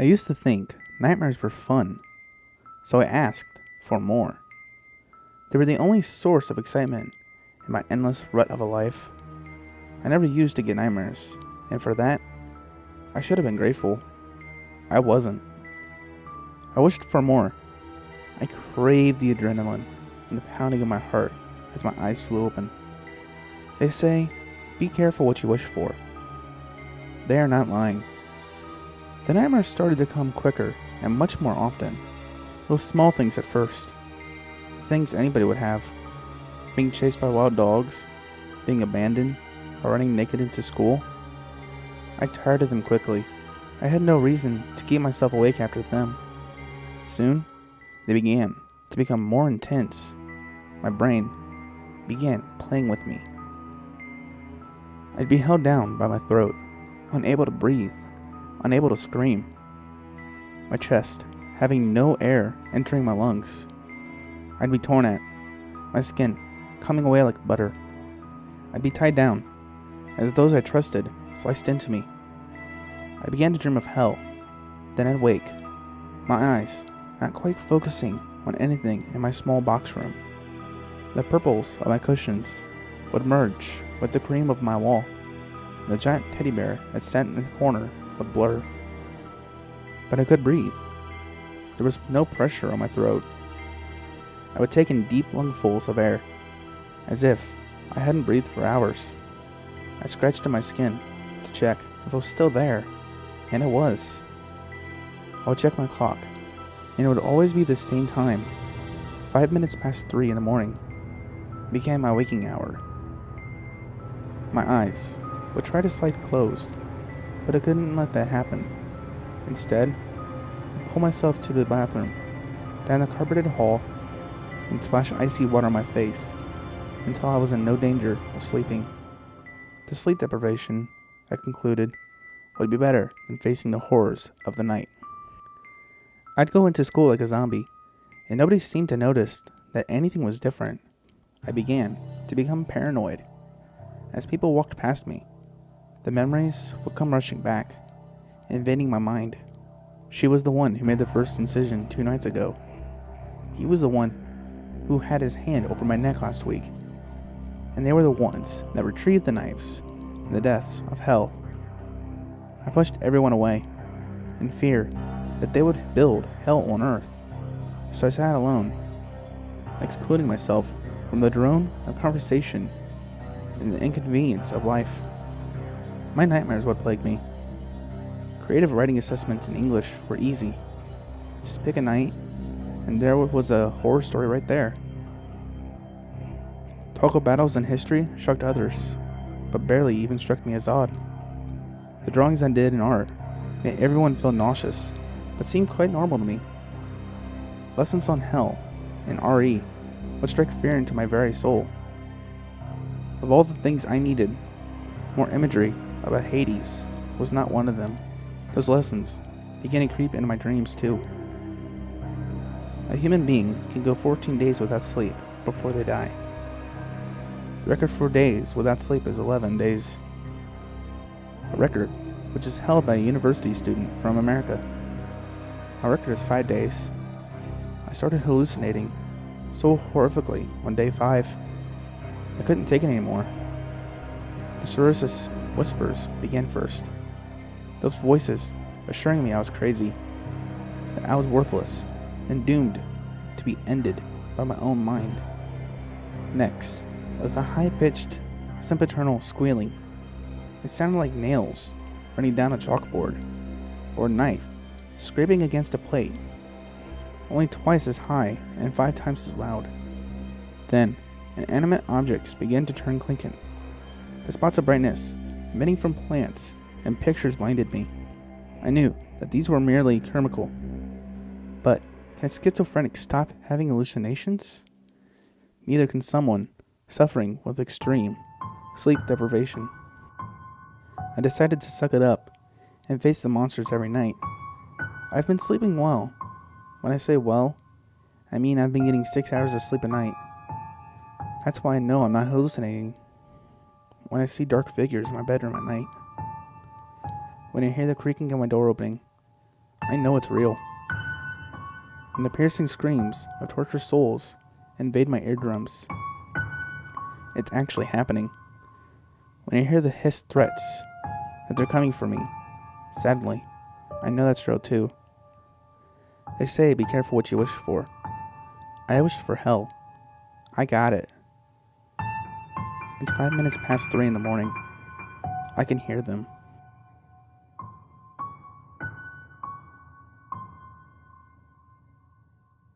I used to think nightmares were fun, so I asked for more. They were the only source of excitement in my endless rut of a life. I never used to get nightmares, and for that, I should have been grateful. I wasn't. I wished for more. I craved the adrenaline and the pounding of my heart as my eyes flew open. They say, be careful what you wish for. They are not lying. The nightmares started to come quicker and much more often. Those small things at first. Things anybody would have. Being chased by wild dogs, being abandoned, or running naked into school. I tired of them quickly. I had no reason to keep myself awake after them. Soon, they began to become more intense. My brain began playing with me. I'd be held down by my throat, unable to breathe, unable to scream. My chest having no air entering my lungs. I'd be torn at, my skin coming away like butter. I'd be tied down, as those I trusted sliced into me. I began to dream of hell. Then I'd wake, my eyes not quite focusing on anything in my small box room. The purples of my cushions would merge with the cream of my wall. The giant teddy bear that sat in the corner would blur. But I could breathe. There was no pressure on my throat. I would take in deep lungfuls of air, as if I hadn't breathed for hours. I scratched at my skin to check if it was still there, and it was. I would check my clock, and it would always be the same time. 5 minutes past 3 in the morning became my waking hour. My eyes would try to slide closed, but I couldn't let that happen. Instead, I'd pull myself to the bathroom, down the carpeted hall, and splash icy water on my face until I was in no danger of sleeping. The sleep deprivation, I concluded, would be better than facing the horrors of the night. I'd go into school like a zombie, and nobody seemed to notice that anything was different. I began to become paranoid. As people walked past me, the memories would come rushing back, invading my mind. She was the one who made the first incision 2 nights ago. He was the one who had his hand over my neck last week. And they were the ones that retrieved the knives in the depths of hell. I pushed everyone away in fear that they would build hell on earth. So I sat alone, excluding myself from the drone of conversation and the inconvenience of life. My nightmares would plague me. Creative writing assessments in English were easy. Just pick a night, and there was a horror story right there. Talk of battles in history shocked others, but barely even struck me as odd. The drawings I did in art made everyone feel nauseous, but seemed quite normal to me. Lessons on hell and RE would strike fear into my very soul. Of all the things I needed, more imagery about Hades was not one of them. Those lessons began to creep into my dreams too. A human being can go 14 days without sleep before they die. The record for days without sleep is 11 days. A record which is held by a university student from America. My record is 5 days. I started hallucinating so horrifically on day 5. I couldn't take it anymore. The Sorceress whispers began first. Those voices assuring me I was crazy, that I was worthless and doomed to be ended by my own mind. Next was a high-pitched, sempiternal squealing. It sounded like nails running down a chalkboard, or a knife scraping against a plate, only twice as high and 5 times as loud. Then, inanimate objects began to turn clinking. The spots of brightness emitting from plants and pictures blinded me. I knew that these were merely chemical. But can a schizophrenic stop having hallucinations? Neither can someone suffering with extreme sleep deprivation. I decided to suck it up and face the monsters every night. I've been sleeping well. When I say well, I mean I've been getting 6 hours of sleep a night. That's why I know I'm not hallucinating. When I see dark figures in my bedroom at night. When I hear the creaking of my door opening, I know it's real. When the piercing screams of tortured souls invade my eardrums, it's actually happening. When I hear the hissed threats that they're coming for me, sadly, I know that's real too. They say be careful what you wish for. I wished for hell. I got it. It's 5 minutes past 3 in the morning. I can hear them.